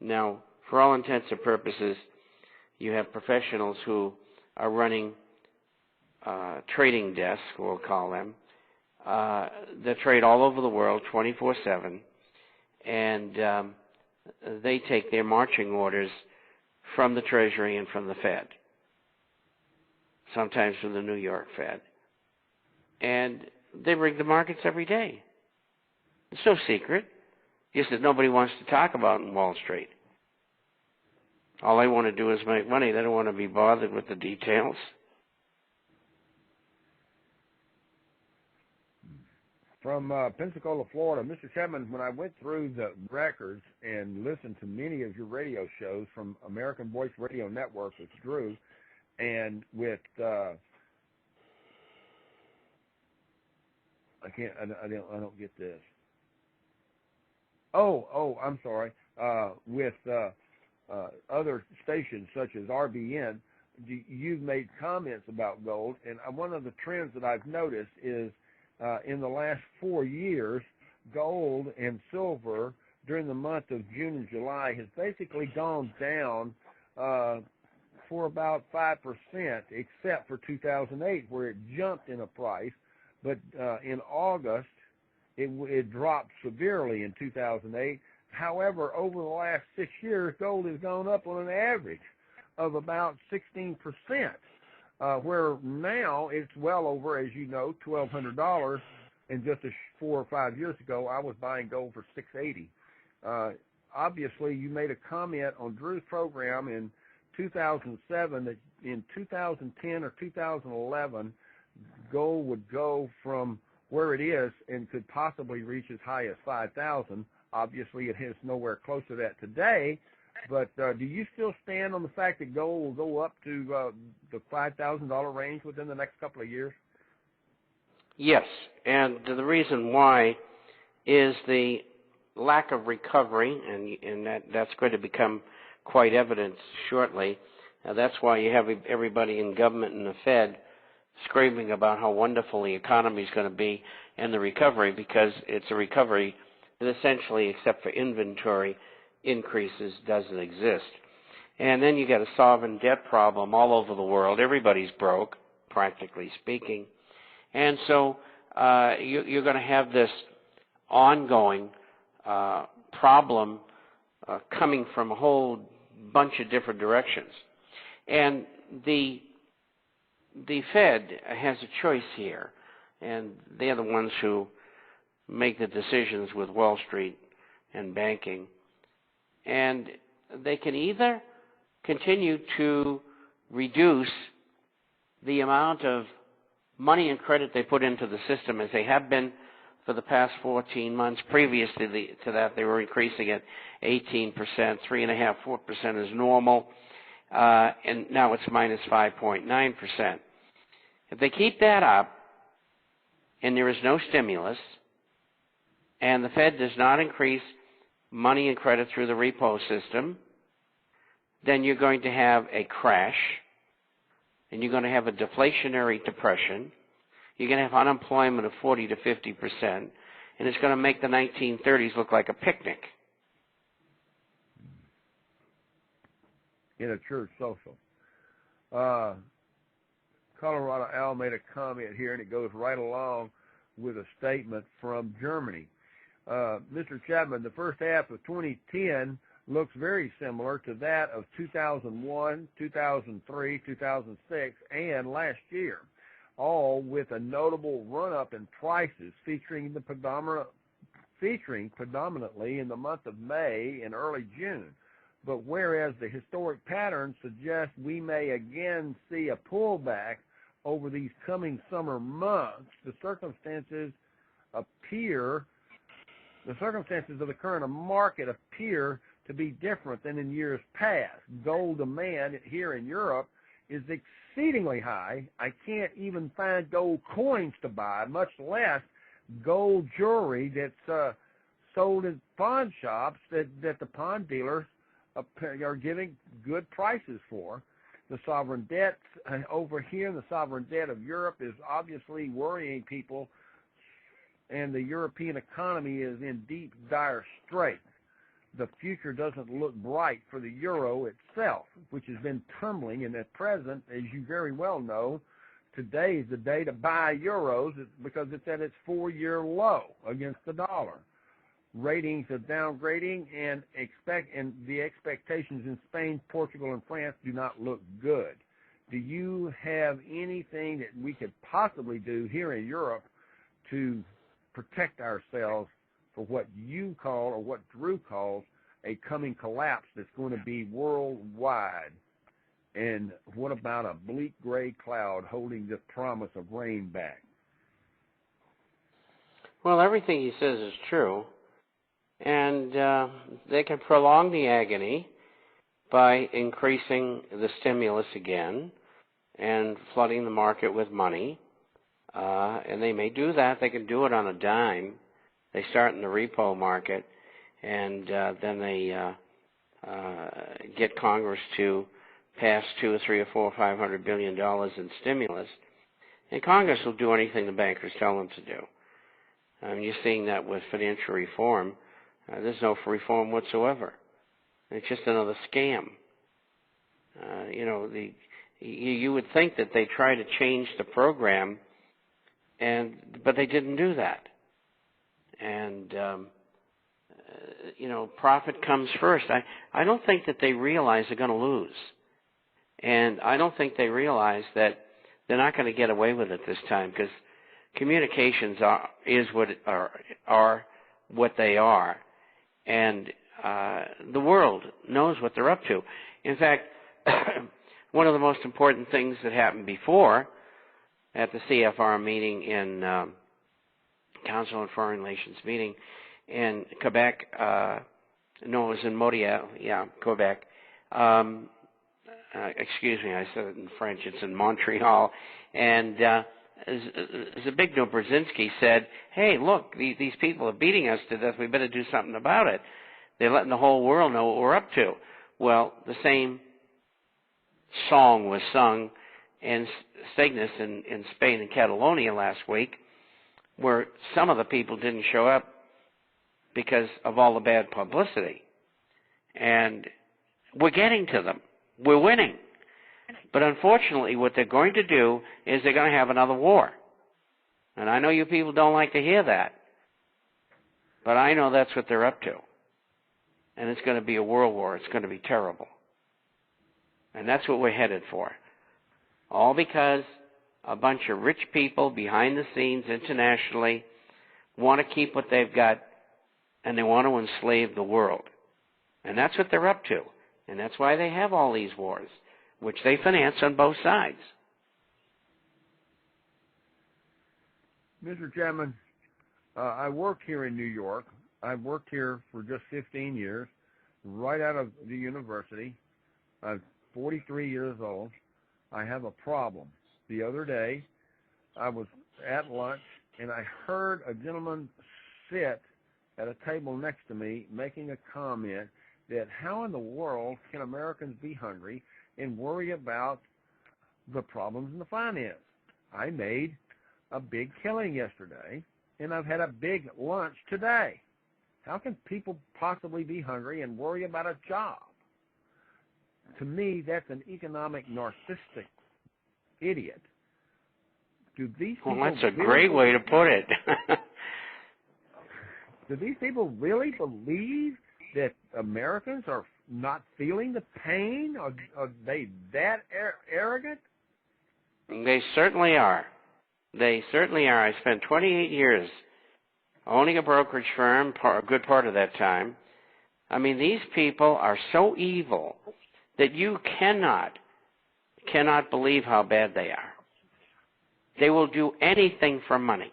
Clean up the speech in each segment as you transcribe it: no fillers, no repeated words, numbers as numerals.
Now, for all intents and purposes, you have professionals who are running trading desks, we'll call them, that trade all over the world 24/7, and they take their marching orders from the Treasury and from the Fed, sometimes from the New York Fed. And they rig the markets every day. It's no secret. Just that nobody wants to talk about in Wall Street. All they want to do is make money. They don't want to be bothered with the details. From Pensacola, Florida, Mr. Chapman, when I went through the records and listened to many of your radio shows from American Voice Radio Network with Drew, and with I don't get this. I'm sorry. With other stations such as RBN, you've made comments about gold, and one of the trends that I've noticed is in the last 4 years, gold and silver during the month of June and July has basically gone down for about 5%, except for 2008, where it jumped in a price. But in August, it dropped severely in 2008. However, over the last 6 years, gold has gone up on an average of about 16%, where now it's well over, as you know, $1,200. And just 4 or 5 years ago, I was buying gold for $680. Obviously, you made a comment on Drew's program in 2007 that in 2010 or 2011, gold would go from where it is and could possibly reach as high as 5,000. Obviously, it is nowhere close to that today. But do you still stand on the fact that gold will go up to the $5,000 range within the next couple of years? Yes, and the reason why is the lack of recovery, and that's going to become quite evident shortly. Now, that's why you have everybody in government and the Fed screaming about how wonderful the economy is going to be and the recovery, because it's a recovery that essentially, except for inventory increases, doesn't exist. And then you got a sovereign debt problem all over the world. Everybody's broke, practically speaking. And so you're going to have this ongoing problem coming from a whole bunch of different directions. And the Fed has a choice here, and they're the ones who make the decisions with Wall Street and banking. And they can either continue to reduce the amount of money and credit they put into the system, as they have been for the past 14 months. Previous to that, they were increasing it 18%, 3.5%, 4% is normal, and now it's minus 5.9%. If they keep that up, and there is no stimulus, and the Fed does not increase money and credit through the repo system, then you're going to have a crash, and you're going to have a deflationary depression. You're going to have unemployment of 40 to 50%, and it's going to make the 1930s look like a picnic. In a church social. Colorado Al made a comment here, and it goes right along with a statement from Germany. Mr. Chapman, the first half of 2010 looks very similar to that of 2001, 2003, 2006, and last year, all with a notable run-up in prices featuring predominantly in the month of May and early June. But whereas the historic pattern suggests we may again see a pullback over these coming summer months, the circumstances of the current market appear to be different than in years past. Gold demand here in Europe is exceedingly high. I can't even find gold coins to buy, much less gold jewelry that's sold in pawn shops that the pawn dealers are giving good prices for. The sovereign debt over here, the sovereign debt of Europe is obviously worrying people, and the European economy is in deep, dire straits. the future doesn't look bright for the euro itself, which has been tumbling. And at present, as you very well know, today is the day to buy euros because it's at its 4-year low against the dollar. Ratings are downgrading, and the expectations in Spain, Portugal, and France do not look good. Do you have anything that we could possibly do here in Europe to protect ourselves for what you call, or what Drew calls, a coming collapse that's going to be worldwide? And what about a bleak gray cloud holding the promise of rain back? Well, everything he says is true. And they can prolong the agony by increasing the stimulus again and flooding the market with money. And they may do that. They can do it on a dime. They start in the repo market, and then they get Congress to pass $200 or $300 or $400 or $500 billion in stimulus. And Congress will do anything the bankers tell them to do. You're seeing that with financial reform. There's no reform whatsoever. It's just another scam. You would think that they try to change the program, but they didn't do that. And profit comes first. I don't think that they realize they're going to lose, and I don't think they realize that they're not going to get away with it this time, because communications are what they are. And the world knows what they're up to. In fact, one of the most important things that happened before at the CFR meeting in Council on Foreign Relations meeting in Quebec, it was in Montreal, Quebec. Excuse me, I said it in French. It's in Montreal. And Zbigniew Brzezinski said, hey, look, these people are beating us to death. We better do something about it. They're letting the whole world know what we're up to. Well, the same song was sung in Signes in Spain and Catalonia last week, where some of the people didn't show up because of all the bad publicity. And we're getting to them. We're winning. But unfortunately, what they're going to do is they're going to have another war. And I know you people don't like to hear that, but I know that's what they're up to. And it's going to be a world war. It's going to be terrible. And that's what we're headed for. All because a bunch of rich people behind the scenes internationally want to keep what they've got, and they want to enslave the world. And that's what they're up to. And that's why they have all these wars, which they finance on both sides. Mr. Chapman, I worked here in New York. I've worked here for just 15 years, right out of the university. I'm 43 years old. I have a problem. The other day, I was at lunch, and I heard a gentleman sit at a table next to me making a comment that how in the world can Americans be hungry and worry about the problems in the finance? I made a big killing yesterday, and I've had a big lunch today. How can people possibly be hungry and worry about a job? To me, that's an economic narcissistic idiot. Do these people Well, that's a great way to put it. Do these people really believe that Americans are not feeling the pain? Are they that arrogant? They certainly are. They certainly are. I spent 28 years owning a brokerage firm, a good part of that time. I mean, these people are so evil that you cannot believe how bad they are. They will do anything for money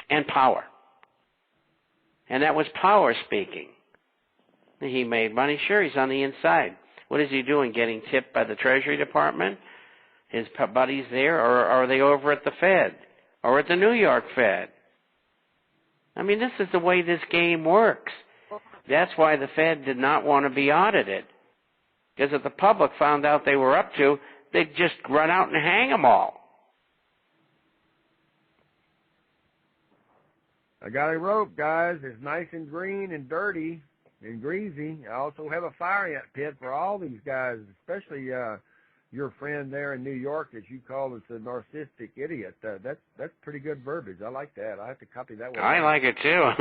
and power. And that was power speaking. He made money. Sure, he's on the inside. What is he doing? Getting tipped by the Treasury Department? His buddies there? Or are they over at the Fed? Or at the New York Fed? I mean, this is the way this game works. That's why the Fed did not want to be audited. Because if the public found out they were up to, they'd just run out and hang them all. I got a rope, guys. It's nice and green and dirty. and greasy. I also have a fire ant pit for all these guys, especially your friend there in New York, as you call us, a narcissistic idiot. That's pretty good verbiage. I like that. I have to copy that one. I like it too.